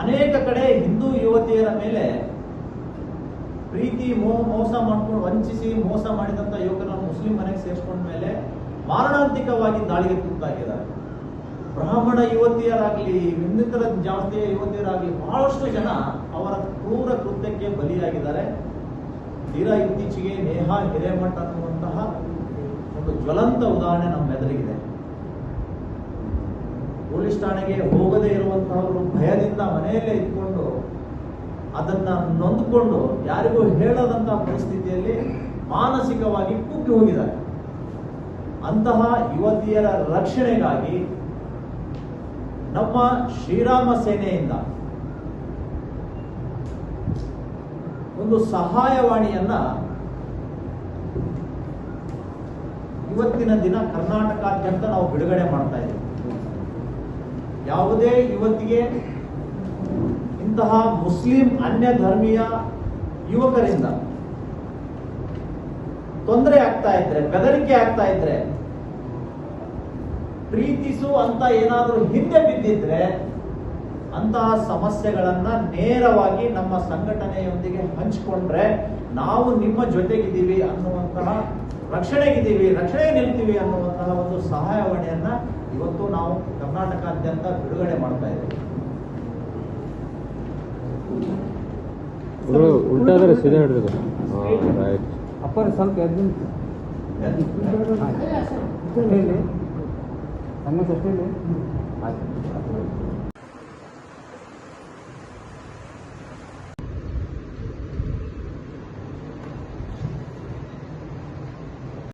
ಅನೇಕ ಕಡೆ ಹಿಂದೂ ಯುವತಿಯರ ಮೇಲೆ ಪ್ರೀತಿ ಮೋಸ ಮಾಡ್ಕೊಂಡು ವಂಚಿಸಿ ಮೋಸ ಮಾಡಿದಂತ ಯುವಕರನ್ನು ಮುಸ್ಲಿಂ ಮನೆಗೆ ಸೇರಿಸ್ಕೊಂಡ ಮೇಲೆ ಮಾರಣಾಂತಿಕವಾಗಿ ದಾಳಿಗೆ ತುತ್ತಾಗಿದ್ದಾರೆ. ಬ್ರಾಹ್ಮಣ ಯುವತಿಯರಾಗ್ಲಿ ಇನ್ನಿತರ ಜಾತಿಯ ಯುವತಿಯರಾಗ್ಲಿ ಬಹಳಷ್ಟು ಜನ ಅವರ ಕ್ರೂರ ಕೃತ್ಯಕ್ಕೆ ಬಲಿಯಾಗಿದ್ದಾರೆ. ತೀರಾ ಇತ್ತೀಚೆಗೆ ನೇಹಾ ಹಿರೇಮಠ್ ಅನ್ನುವಂತಹ ಒಂದು ಜ್ವಲಂತ ಉದಾಹರಣೆ ನಮ್ಮ ಎದುರಿಗಿದೆ. ಪೊಲೀಸ್ ಠಾಣೆಗೆ ಹೋಗದೇ ಇರುವಂತಹವರು ಭಯದಿಂದ ಮನೆಯಲ್ಲೇ ಇದ್ಕೊಂಡು ಅದನ್ನ ನೊಂದ್ಕೊಂಡು ಯಾರಿಗೂ ಹೇಳದಂತಹ ಪರಿಸ್ಥಿತಿಯಲ್ಲಿ ಮಾನಸಿಕವಾಗಿ ಕುಗ್ಗಿ ಹೋಗಿದ್ದಾರೆ. ಅಂತಹ ಯುವತಿಯರ ರಕ್ಷಣೆಗಾಗಿ ನಮ್ಮ ಶ್ರೀರಾಮ ಸೇನೆಯಿಂದ ಒಂದು ಸಹಾಯವಾಣಿಯನ್ನ ಇವತ್ತಿನ ದಿನ ಕರ್ನಾಟಕಾದ್ಯಂತ ನಾವು ಬಿಡುಗಡೆ ಮಾಡ್ತಾ ಇದ್ದೀವಿ. ಯಾವುದೇ ಯುವತಿಗೆ ಇಂತಹ ಮುಸ್ಲಿಂ ಅನ್ಯ ಧರ್ಮೀಯ ಯುವಕರಿಂದ ತೊಂದರೆ ಆಗ್ತಾ ಇದ್ರೆ, ಬೆದರಿಕೆ ಆಗ್ತಾ ಇದ್ರೆ, ಪ್ರೀತಿಸು ಅಂತ ಏನಾದರೂ ಹಿಂದೆ ಬಿದ್ದಿದ್ರೆ ಅಂತಹ ಸಮಸ್ಯೆಗಳನ್ನ ನೇರವಾಗಿ ನಮ್ಮ ಸಂಘಟನೆಯೊಂದಿಗೆ ಹಂಚಿಕೊಂಡ್ರೆ ನಾವು ನಿಮ್ಮ ಜೊತೆಗಿದ್ದೀವಿ ಅನ್ನುವಂತಹ ರಕ್ಷಣೆಗೆ ನಿಲ್ತೀವಿ ಅನ್ನುವಂತಹ ಒಂದು ಸಹಾಯವಾಣಿಯನ್ನ ಇವತ್ತು ನಾವು ಕರ್ನಾಟಕಾದ್ಯಂತ ಬಿಡುಗಡೆ ಮಾಡ್ತಾ ಇದ್ದೀವಿ. ಉಲ್ಟಾದ್ರೆ ಸೀದಾ ಹಿಡಿದು ಅಪ್ಪರ ಸ್ವಲ್ಪ ಸಣ್ಣ